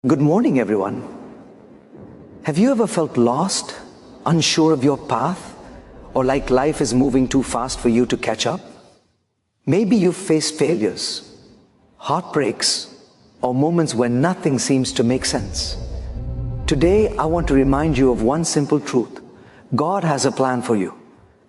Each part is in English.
Good morning, everyone. Have you ever felt lost, unsure of your path, or like life is moving too fast for you to catch up? Maybe you've faced failures, heartbreaks, or moments when nothing seems to make sense. Today, I want to remind you of one simple truth. God has a plan for you.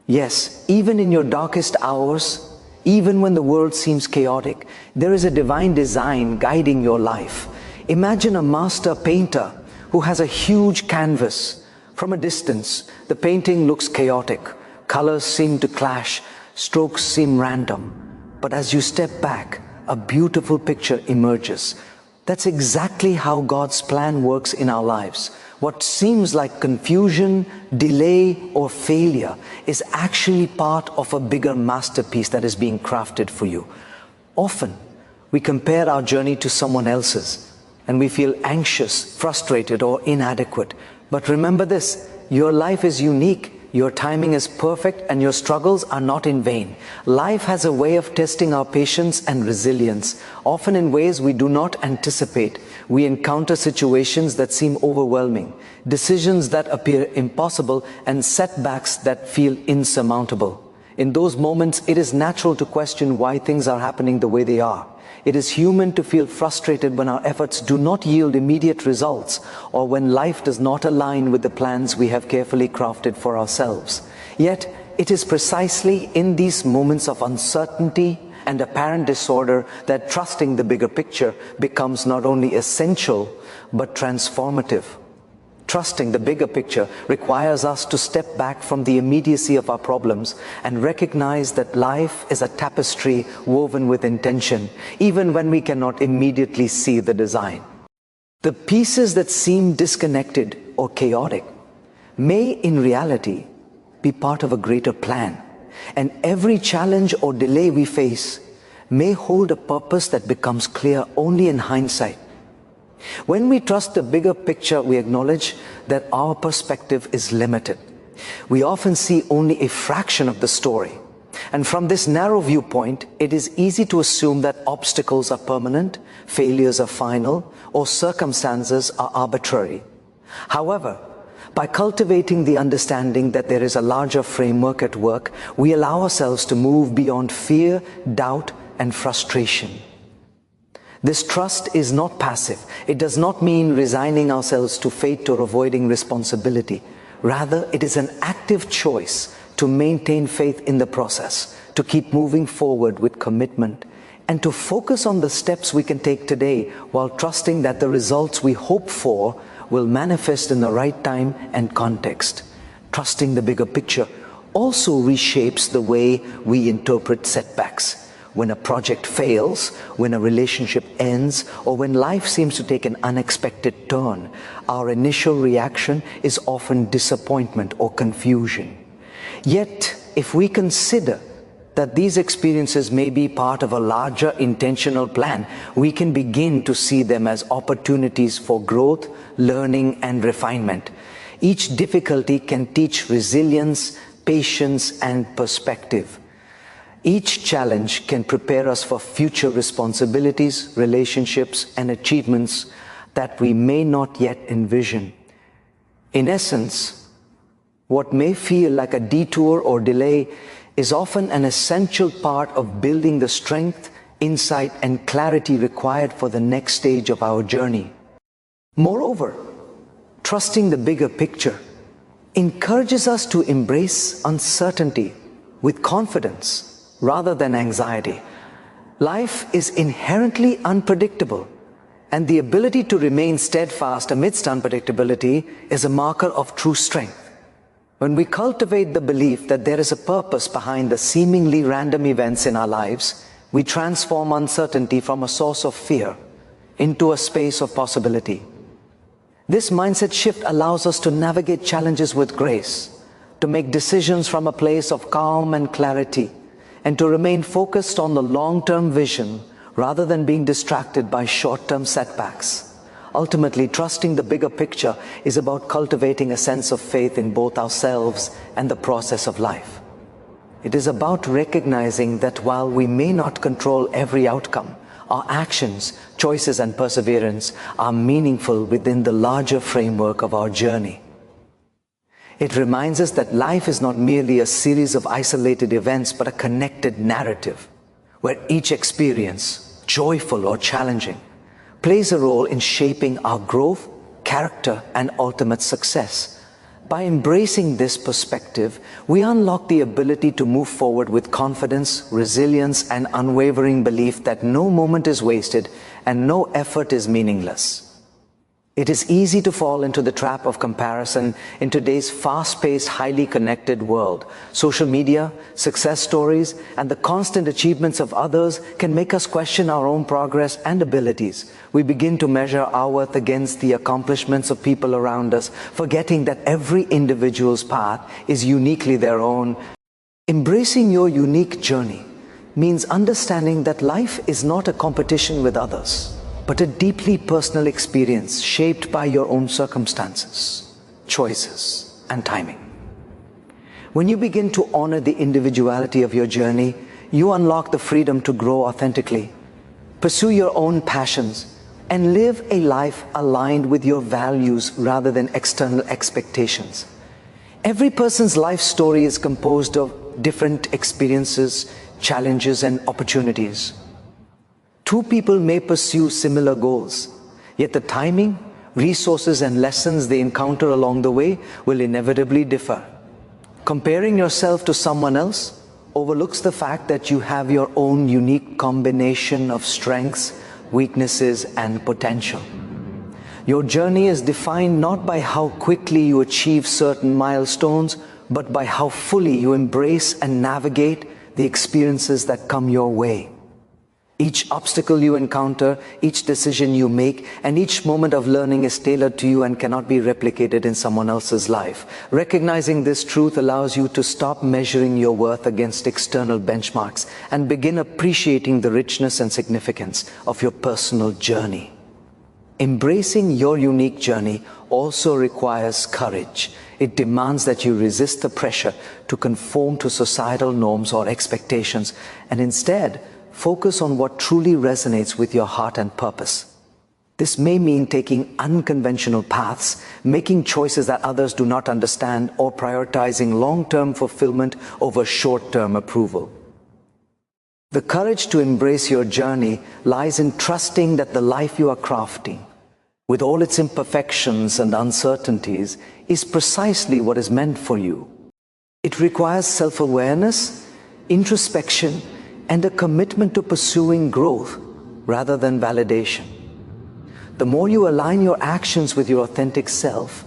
Yes, even in your darkest hours, even when the world seems chaotic, there is a divine design guiding your life. Imagine a master painter who has a huge canvas. From a distance, the painting looks chaotic. Colors seem to clash, strokes seem random. But as you step back, a beautiful picture emerges. That's exactly how God's plan works in our lives. What seems like confusion, delay, or failure is actually part of a bigger masterpiece that is being crafted for you. Often, we compare our journey to someone else's, and we feel anxious, frustrated, or inadequate. But remember this, your life is unique, your timing is perfect, and your struggles are not in vain. Life has a way of testing our patience and resilience, often in ways we do not anticipate. We encounter situations that seem overwhelming, decisions that appear impossible, and setbacks that feel insurmountable. In those moments, it is natural to question why things are happening the way they are. It is human to feel frustrated when our efforts do not yield immediate results, or when life does not align with the plans we have carefully crafted for ourselves. Yet, it is precisely in these moments of uncertainty and apparent disorder that trusting the bigger picture becomes not only essential, but transformative. Trusting the bigger picture requires us to step back from the immediacy of our problems and recognize that life is a tapestry woven with intention, even when we cannot immediately see the design. The pieces that seem disconnected or chaotic may in reality be part of a greater plan, and every challenge or delay we face may hold a purpose that becomes clear only in hindsight. When we trust the bigger picture, we acknowledge that our perspective is limited. We often see only a fraction of the story. And from this narrow viewpoint, it is easy to assume that obstacles are permanent, failures are final, or circumstances are arbitrary. However, by cultivating the understanding that there is a larger framework at work, we allow ourselves to move beyond fear, doubt, and frustration. This trust is not passive. It does not mean resigning ourselves to fate or avoiding responsibility. Rather, it is an active choice to maintain faith in the process, to keep moving forward with commitment, and to focus on the steps we can take today while trusting that the results we hope for will manifest in the right time and context. Trusting the bigger picture also reshapes the way we interpret setbacks. When a project fails, when a relationship ends, or when life seems to take an unexpected turn, our initial reaction is often disappointment or confusion. Yet, if we consider that these experiences may be part of a larger intentional plan, we can begin to see them as opportunities for growth, learning, and refinement. Each difficulty can teach resilience, patience, and perspective. Each challenge can prepare us for future responsibilities, relationships, and achievements that we may not yet envision. In essence, what may feel like a detour or delay is often an essential part of building the strength, insight, and clarity required for the next stage of our journey. Moreover, trusting the bigger picture encourages us to embrace uncertainty with confidence rather than anxiety. Life is inherently unpredictable, and the ability to remain steadfast amidst unpredictability is a marker of true strength. When we cultivate the belief that there is a purpose behind the seemingly random events in our lives, we transform uncertainty from a source of fear into a space of possibility. This mindset shift allows us to navigate challenges with grace, to make decisions from a place of calm and clarity, and to remain focused on the long-term vision rather than being distracted by short-term setbacks. Ultimately, trusting the bigger picture is about cultivating a sense of faith in both ourselves and the process of life. It is about recognizing that while we may not control every outcome, our actions, choices, and perseverance are meaningful within the larger framework of our journey. It reminds us that life is not merely a series of isolated events, but a connected narrative, where each experience, joyful or challenging, plays a role in shaping our growth, character, and ultimate success. By embracing this perspective, we unlock the ability to move forward with confidence, resilience, and unwavering belief that no moment is wasted and no effort is meaningless. It is easy to fall into the trap of comparison in today's fast-paced, highly connected world. Social media, success stories, and the constant achievements of others can make us question our own progress and abilities. We begin to measure our worth against the accomplishments of people around us, forgetting that every individual's path is uniquely their own. Embracing your unique journey means understanding that life is not a competition with others, but a deeply personal experience shaped by your own circumstances, choices, and timing. When you begin to honor the individuality of your journey, you unlock the freedom to grow authentically, pursue your own passions, and live a life aligned with your values rather than external expectations. Every person's life story is composed of different experiences, challenges, and opportunities. Two people may pursue similar goals, yet the timing, resources, and lessons they encounter along the way will inevitably differ. Comparing yourself to someone else overlooks the fact that you have your own unique combination of strengths, weaknesses, and potential. Your journey is defined not by how quickly you achieve certain milestones, but by how fully you embrace and navigate the experiences that come your way. Each obstacle you encounter, each decision you make, and each moment of learning is tailored to you and cannot be replicated in someone else's life. Recognizing this truth allows you to stop measuring your worth against external benchmarks and begin appreciating the richness and significance of your personal journey. Embracing your unique journey also requires courage. It demands that you resist the pressure to conform to societal norms or expectations, and instead, focus on what truly resonates with your heart and purpose. This may mean taking unconventional paths, making choices that others do not understand, or prioritizing long-term fulfillment over short-term approval. The courage to embrace your journey lies in trusting that the life you are crafting, with all its imperfections and uncertainties, is precisely what is meant for you. It requires self-awareness, introspection, and a commitment to pursuing growth rather than validation. The more you align your actions with your authentic self,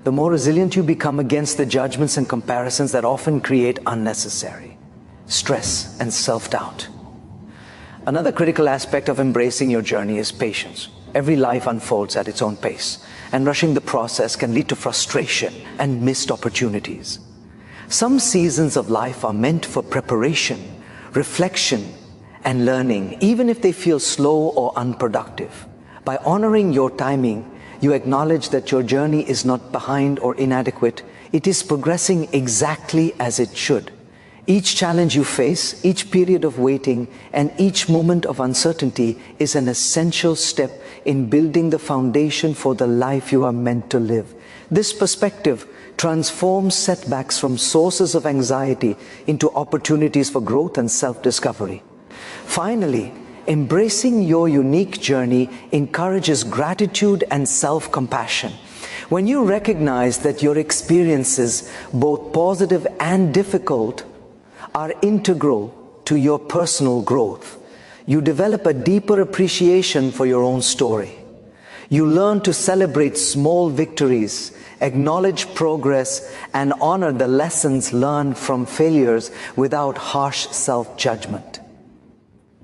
the more resilient you become against the judgments and comparisons that often create unnecessary stress and self-doubt. Another critical aspect of embracing your journey is patience. Every life unfolds at its own pace, and rushing the process can lead to frustration and missed opportunities. Some seasons of life are meant for preparation, reflection, and learning, even if they feel slow or unproductive. By honoring your timing, you acknowledge that your journey is not behind or inadequate. It is progressing exactly as it should. Each challenge you face, each period of waiting, and each moment of uncertainty is an essential step in building the foundation for the life you are meant to live. This perspective transforms setbacks from sources of anxiety into opportunities for growth and self-discovery. Finally, embracing your unique journey encourages gratitude and self-compassion. When you recognize that your experiences, both positive and difficult, are integral to your personal growth, you develop a deeper appreciation for your own story. You learn to celebrate small victories, acknowledge progress, and honor the lessons learned from failures without harsh self-judgment.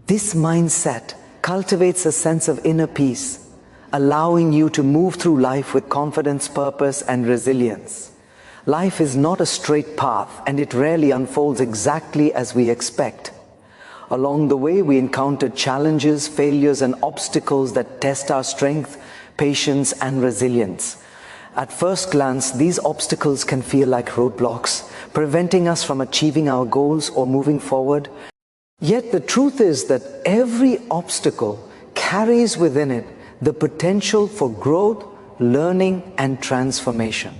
This mindset cultivates a sense of inner peace, allowing you to move through life with confidence, purpose, and resilience. Life is not a straight path, and it rarely unfolds exactly as we expect. Along the way, we encounter challenges, failures, and obstacles that test our strength, patience, and resilience. At first glance, these obstacles can feel like roadblocks, preventing us from achieving our goals or moving forward. Yet the truth is that every obstacle carries within it the potential for growth, learning, and transformation.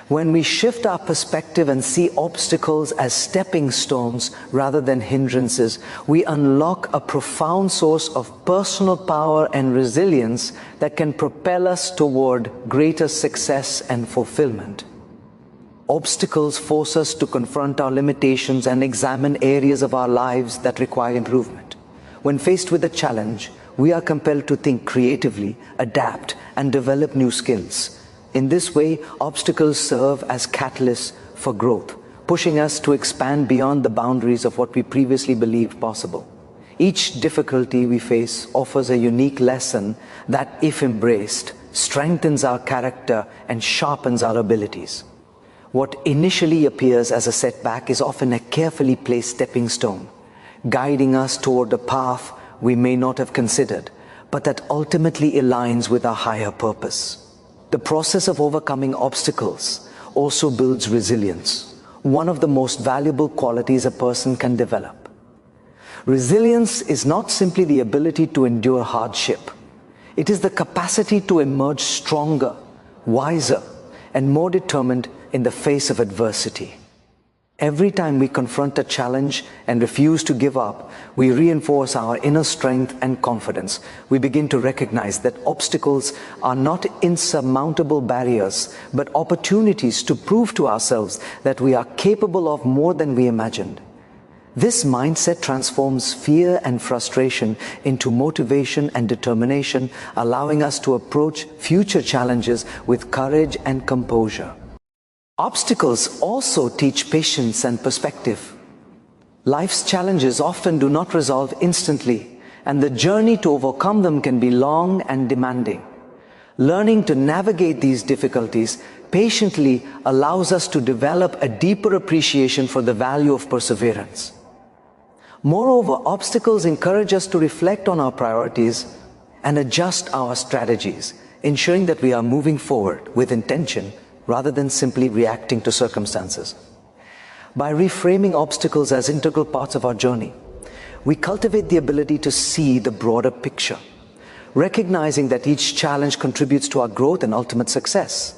When we shift our perspective and see obstacles as stepping stones rather than hindrances, we unlock a profound source of personal power and resilience that can propel us toward greater success and fulfillment. Obstacles force us to confront our limitations and examine areas of our lives that require improvement. When faced with a challenge, we are compelled to think creatively, adapt, and develop new skills. In this way, obstacles serve as catalysts for growth, pushing us to expand beyond the boundaries of what we previously believed possible. Each difficulty we face offers a unique lesson that, if embraced, strengthens our character and sharpens our abilities. What initially appears as a setback is often a carefully placed stepping stone, guiding us toward a path we may not have considered, but that ultimately aligns with our higher purpose. The process of overcoming obstacles also builds resilience, one of the most valuable qualities a person can develop. Resilience is not simply the ability to endure hardship. It is the capacity to emerge stronger, wiser, and more determined in the face of adversity. Every time we confront a challenge and refuse to give up, we reinforce our inner strength and confidence. We begin to recognize that obstacles are not insurmountable barriers, but opportunities to prove to ourselves that we are capable of more than we imagined. This mindset transforms fear and frustration into motivation and determination, allowing us to approach future challenges with courage and composure. Obstacles also teach patience and perspective. Life's challenges often do not resolve instantly, and the journey to overcome them can be long and demanding. Learning to navigate these difficulties patiently allows us to develop a deeper appreciation for the value of perseverance. Moreover, obstacles encourage us to reflect on our priorities and adjust our strategies, ensuring that we are moving forward with intention rather than simply reacting to circumstances. By reframing obstacles as integral parts of our journey, we cultivate the ability to see the broader picture, recognizing that each challenge contributes to our growth and ultimate success.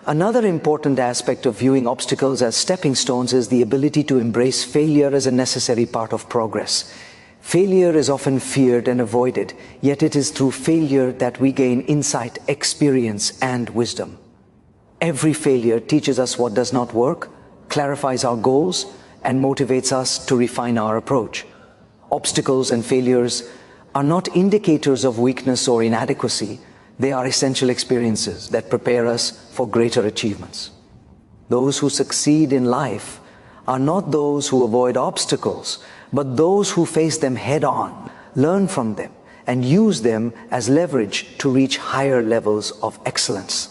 Another important aspect of viewing obstacles as stepping stones is the ability to embrace failure as a necessary part of progress. Failure is often feared and avoided, yet it is through failure that we gain insight, experience, and wisdom. Every failure teaches us what does not work, clarifies our goals, and motivates us to refine our approach. Obstacles and failures are not indicators of weakness or inadequacy. They are essential experiences that prepare us for greater achievements. Those who succeed in life are not those who avoid obstacles, but those who face them head-on, learn from them, and use them as leverage to reach higher levels of excellence.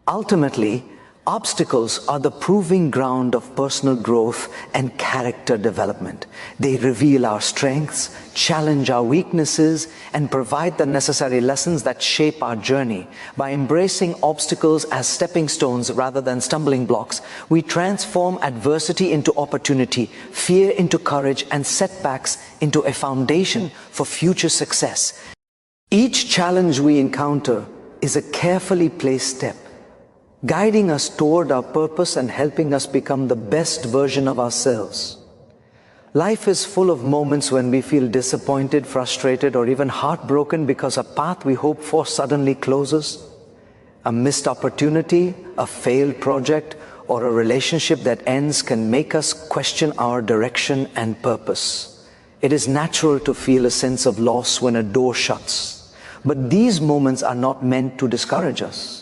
Ultimately, obstacles are the proving ground of personal growth and character development. They reveal our strengths, challenge our weaknesses, and provide the necessary lessons that shape our journey. By embracing obstacles as stepping stones rather than stumbling blocks, we transform adversity into opportunity, fear into courage, and setbacks into a foundation for future success. Each challenge we encounter is a carefully placed step, guiding us toward our purpose and helping us become the best version of ourselves. Life is full of moments when we feel disappointed, frustrated, or even heartbroken because a path we hoped for suddenly closes. A missed opportunity, a failed project, or a relationship that ends can make us question our direction and purpose. It is natural to feel a sense of loss when a door shuts, but these moments are not meant to discourage us.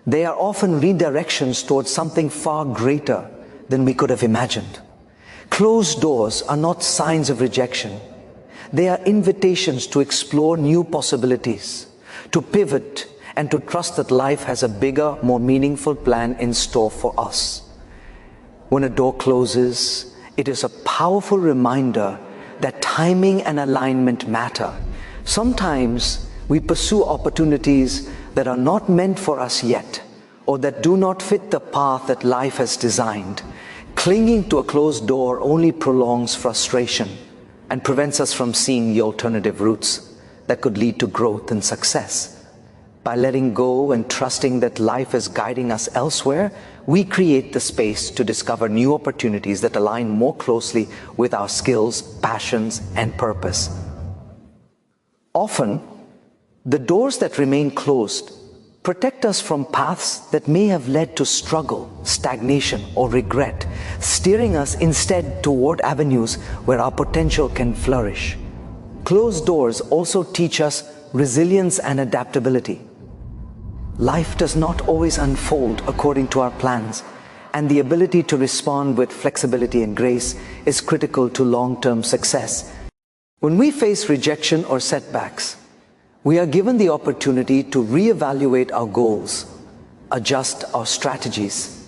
They are often redirections towards something far greater than we could have imagined. Closed doors are not signs of rejection. They are invitations to explore new possibilities, to pivot, and to trust that life has a bigger, more meaningful plan in store for us. When a door closes, it is a powerful reminder that timing and alignment matter. Sometimes we pursue opportunities that are not meant for us yet, or that do not fit the path that life has designed. Clinging to a closed door only prolongs frustration. and prevents us from seeing the alternative routes that could lead to growth and success. By letting go and trusting that life is guiding us elsewhere, we create the space to discover new opportunities that align more closely with our skills, passions, and purpose. Often, the doors that remain closed protect us from paths that may have led to struggle, stagnation, or regret, steering us instead toward avenues where our potential can flourish. Closed doors also teach us resilience and adaptability. Life does not always unfold according to our plans, and the ability to respond with flexibility and grace is critical to long-term success. When we face rejection or setbacks, we are given the opportunity to reevaluate our goals, adjust our strategies,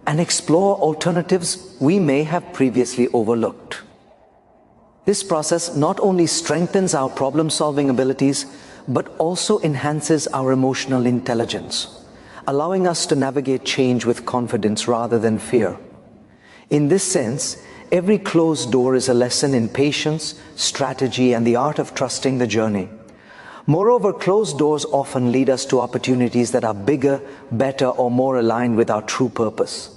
and explore alternatives we may have previously overlooked. This process not only strengthens our problem-solving abilities, but also enhances our emotional intelligence, allowing us to navigate change with confidence rather than fear. In this sense, every closed door is a lesson in patience, strategy, and the art of trusting the journey. Moreover, closed doors often lead us to opportunities that are bigger, better, or more aligned with our true purpose.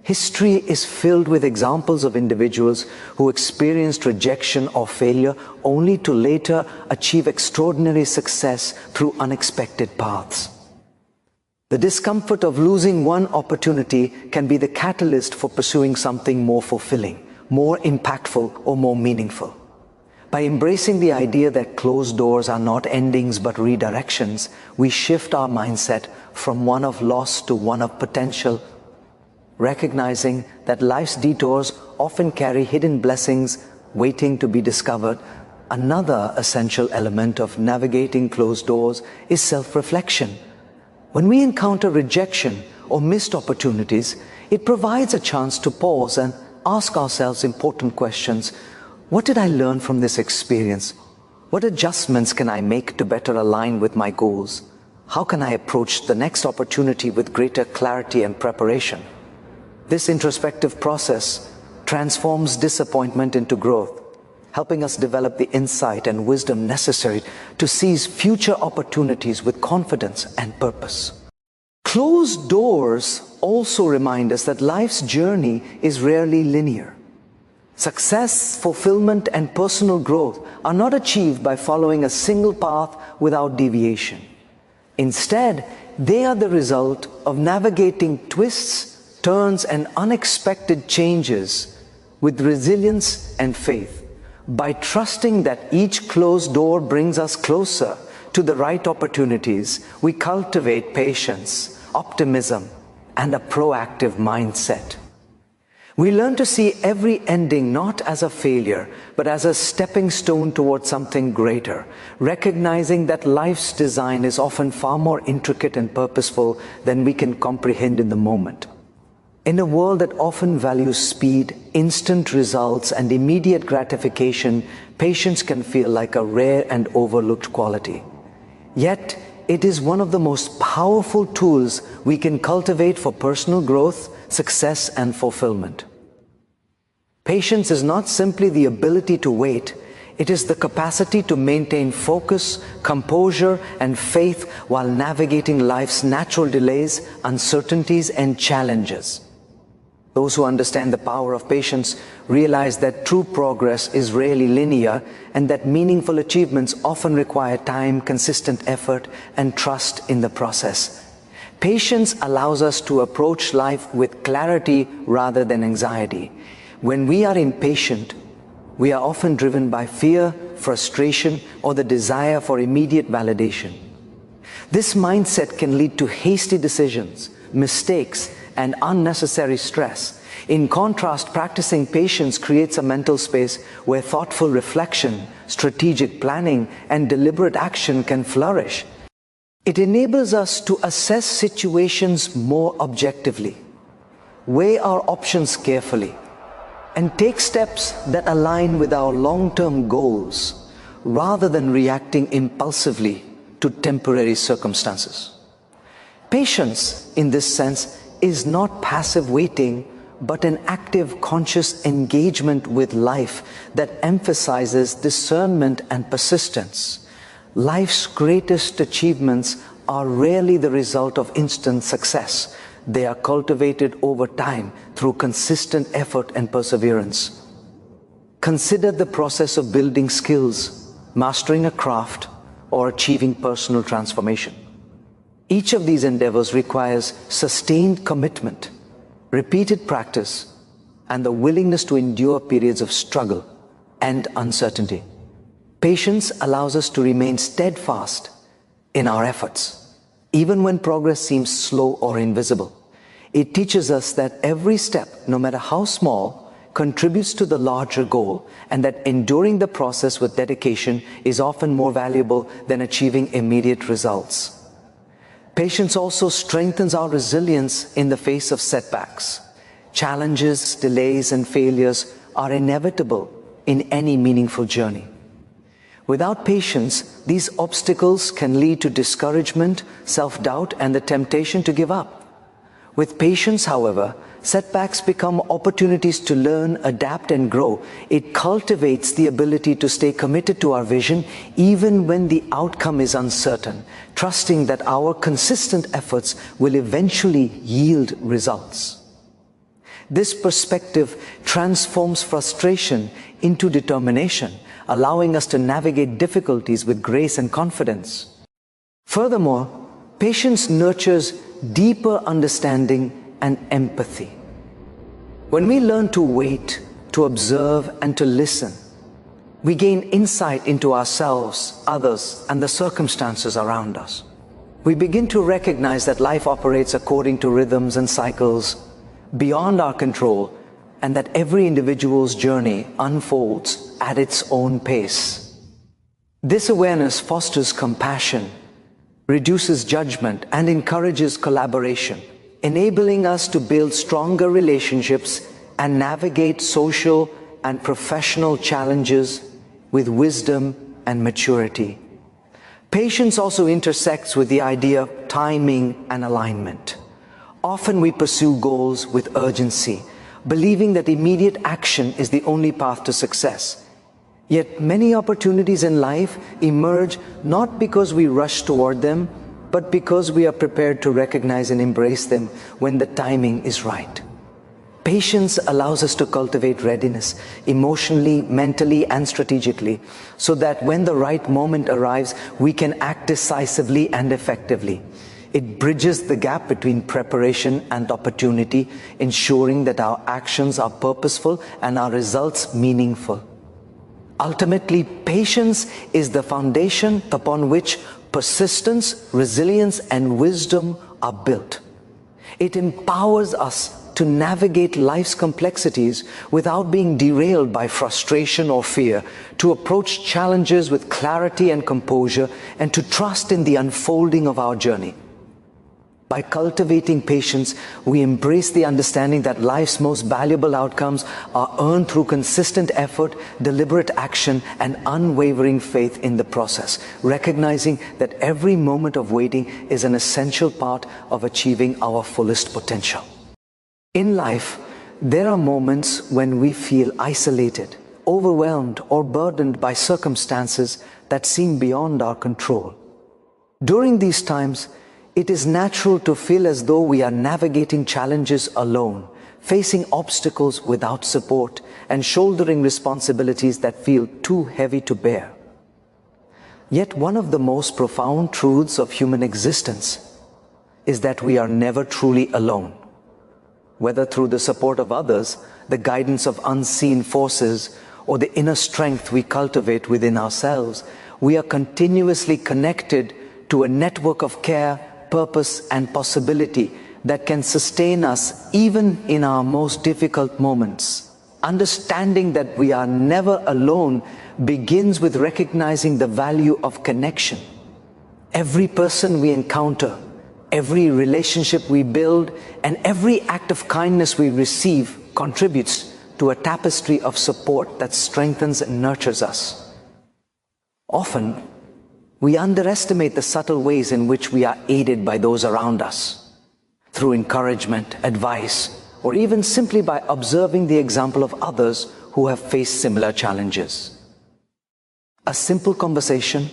History is filled with examples of individuals who experienced rejection or failure only to later achieve extraordinary success through unexpected paths. The discomfort of losing one opportunity can be the catalyst for pursuing something more fulfilling, more impactful, or more meaningful. By embracing the idea that closed doors are not endings but redirections, we shift our mindset from one of loss to one of potential, recognizing that life's detours often carry hidden blessings waiting to be discovered. Another essential element of navigating closed doors is self-reflection. When we encounter rejection or missed opportunities, it provides a chance to pause and ask ourselves important questions. What did I learn from this experience? What adjustments can I make to better align with my goals? How can I approach the next opportunity with greater clarity and preparation? This introspective process transforms disappointment into growth, helping us develop the insight and wisdom necessary to seize future opportunities with confidence and purpose. Closed doors also remind us that life's journey is rarely linear. Success, fulfillment, and personal growth are not achieved by following a single path without deviation. Instead, they are the result of navigating twists, turns, and unexpected changes with resilience and faith. By trusting that each closed door brings us closer to the right opportunities, we cultivate patience, optimism, and a proactive mindset. We learn to see every ending not as a failure, but as a stepping stone towards something greater, recognizing that life's design is often far more intricate and purposeful than we can comprehend in the moment. In a world that often values speed, instant results, and immediate gratification, patience can feel like a rare and overlooked quality. Yet, it is one of the most powerful tools we can cultivate for personal growth, success, and fulfillment. Patience is not simply the ability to wait, it is the capacity to maintain focus, composure, and faith while navigating life's natural delays, uncertainties, and challenges. Those who understand the power of patience realize that true progress is rarely linear and that meaningful achievements often require time, consistent effort, and trust in the process. Patience allows us to approach life with clarity rather than anxiety. When we are impatient, we are often driven by fear, frustration, or the desire for immediate validation. This mindset can lead to hasty decisions, mistakes, and unnecessary stress. In contrast, practicing patience creates a mental space where thoughtful reflection, strategic planning, and deliberate action can flourish. It enables us to assess situations more objectively, weigh our options carefully, and take steps that align with our long-term goals, rather than reacting impulsively to temporary circumstances. Patience, in this sense, is not passive waiting, but an active, conscious engagement with life that emphasizes discernment and persistence. Life's greatest achievements are rarely the result of instant success. They are cultivated over time through consistent effort and perseverance. Consider the process of building skills, mastering a craft, or achieving personal transformation. Each of these endeavors requires sustained commitment, repeated practice, and the willingness to endure periods of struggle and uncertainty. Patience allows us to remain steadfast in our efforts, even when progress seems slow or invisible. It teaches us that every step, no matter how small, contributes to the larger goal, and that enduring the process with dedication is often more valuable than achieving immediate results. Patience also strengthens our resilience in the face of setbacks. Challenges, delays, and failures are inevitable in any meaningful journey. Without patience, these obstacles can lead to discouragement, self-doubt, and the temptation to give up. With patience, however, setbacks become opportunities to learn, adapt, and grow. It cultivates the ability to stay committed to our vision even when the outcome is uncertain, trusting that our consistent efforts will eventually yield results. This perspective transforms frustration into determination, allowing us to navigate difficulties with grace and confidence. Furthermore, patience nurtures deeper understanding and empathy. When we learn to wait, to observe, and to listen, we gain insight into ourselves, others, and the circumstances around us. We begin to recognize that life operates according to rhythms and cycles beyond our control, and that every individual's journey unfolds at its own pace. This awareness fosters compassion, reduces judgment, and encourages collaboration, enabling us to build stronger relationships and navigate social and professional challenges with wisdom and maturity. Patience also intersects with the idea of timing and alignment. Often we pursue goals with urgency, believing that immediate action is the only path to success. Yet many opportunities in life emerge not because we rush toward them, but because we are prepared to recognize and embrace them when the timing is right. Patience allows us to cultivate readiness emotionally, mentally, and strategically, so that when the right moment arrives, we can act decisively and effectively. It bridges the gap between preparation and opportunity, ensuring that our actions are purposeful and our results meaningful. Ultimately, patience is the foundation upon which persistence, resilience, and wisdom are built. It empowers us to navigate life's complexities without being derailed by frustration or fear, to approach challenges with clarity and composure, and to trust in the unfolding of our journey. By cultivating patience, we embrace the understanding that life's most valuable outcomes are earned through consistent effort, deliberate action, and unwavering faith in the process, recognizing that every moment of waiting is an essential part of achieving our fullest potential. In life, there are moments when we feel isolated, overwhelmed, or burdened by circumstances that seem beyond our control. During these times, it is natural to feel as though we are navigating challenges alone, facing obstacles without support, and shouldering responsibilities that feel too heavy to bear. Yet one of the most profound truths of human existence is that we are never truly alone. Whether through the support of others, the guidance of unseen forces, or the inner strength we cultivate within ourselves, we are continuously connected to a network of care, purpose, and possibility that can sustain us even in our most difficult moments. Understanding that we are never alone begins with recognizing the value of connection. Every person we encounter, every relationship we build, and every act of kindness we receive contributes to a tapestry of support that strengthens and nurtures us. Often, we underestimate the subtle ways in which we are aided by those around us. Through encouragement, advice, or even simply by observing the example of others who have faced similar challenges. A simple conversation,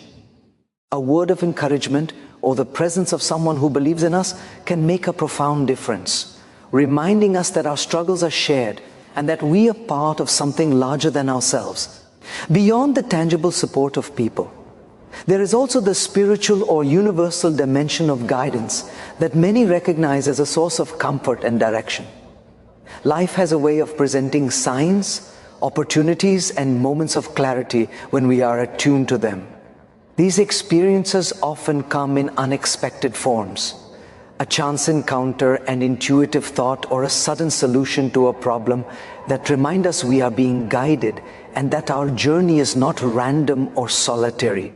a word of encouragement, or the presence of someone who believes in us can make a profound difference, reminding us that our struggles are shared and that we are part of something larger than ourselves. Beyond the tangible support of people, there is also the spiritual or universal dimension of guidance that many recognize as a source of comfort and direction. Life has a way of presenting signs, opportunities, and moments of clarity when we are attuned to them. These experiences often come in unexpected forms. A chance encounter, an intuitive thought, or a sudden solution to a problem that remind us we are being guided and that our journey is not random or solitary.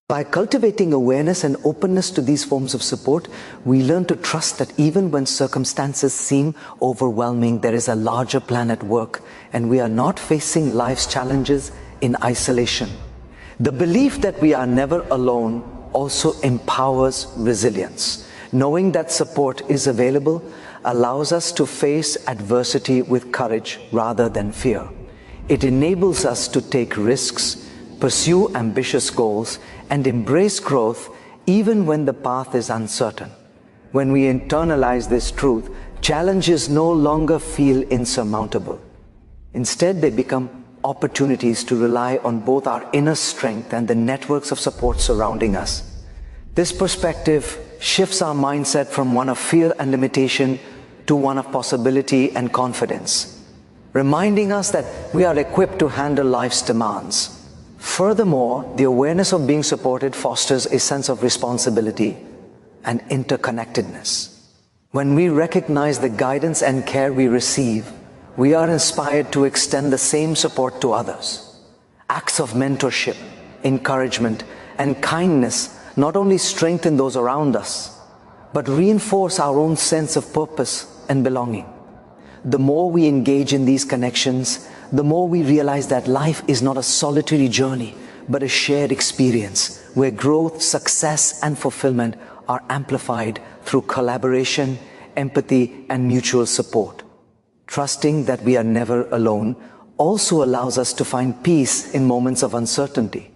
By cultivating awareness and openness to these forms of support, we learn to trust that even when circumstances seem overwhelming, there is a larger plan at work, and we are not facing life's challenges in isolation. The belief that we are never alone also empowers resilience. Knowing that support is available allows us to face adversity with courage rather than fear. It enables us to take risks, pursue ambitious goals, and embrace growth even when the path is uncertain. When we internalize this truth, challenges no longer feel insurmountable. Instead, they become opportunities to rely on both our inner strength and the networks of support surrounding us. This perspective shifts our mindset from one of fear and limitation to one of possibility and confidence, reminding us that we are equipped to handle life's demands. Furthermore, the awareness of being supported fosters a sense of responsibility and interconnectedness. When we recognize the guidance and care we receive, we are inspired to extend the same support to others. Acts of mentorship, encouragement, and kindness not only strengthen those around us, but reinforce our own sense of purpose and belonging. The more we engage in these connections, the more we realize that life is not a solitary journey, but a shared experience where growth, success, and fulfillment are amplified through collaboration, empathy, and mutual support. Trusting that we are never alone also allows us to find peace in moments of uncertainty.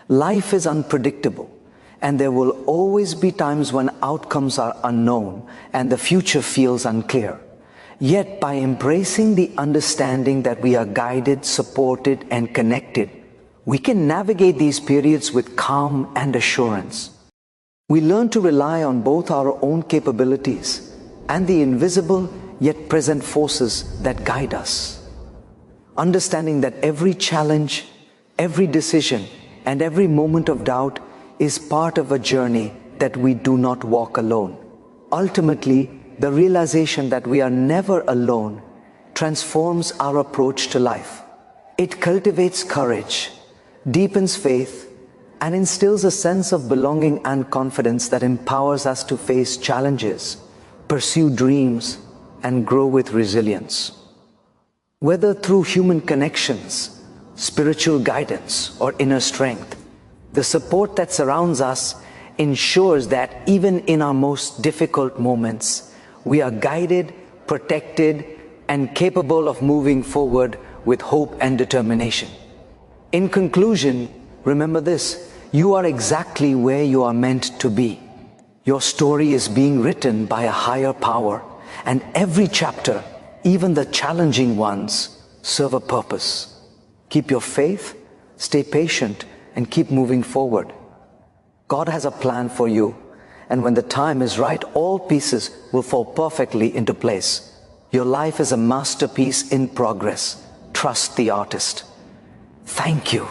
Life is unpredictable, and there will always be times when outcomes are unknown and the future feels unclear. Yet, by embracing the understanding that we are guided, supported, and connected, we can navigate these periods with calm and assurance. We learn to rely on both our own capabilities and the invisible yet present forces that guide us. Understanding that every challenge, every decision, and every moment of doubt is part of a journey that we do not walk alone. Ultimately, the realization that we are never alone transforms our approach to life. It cultivates courage, deepens faith, and instills a sense of belonging and confidence that empowers us to face challenges, pursue dreams, and grow with resilience. Whether through human connections, spiritual guidance, or inner strength, the support that surrounds us ensures that even in our most difficult moments, we are guided, protected, and capable of moving forward with hope and determination. In conclusion, remember this: you are exactly where you are meant to be. Your story is being written by a higher power, and every chapter, even the challenging ones, serve a purpose. Keep your faith, stay patient, and keep moving forward. God has a plan for you, and when the time is right, all pieces will fall perfectly into place. Your life is a masterpiece in progress. Trust the artist. Thank you.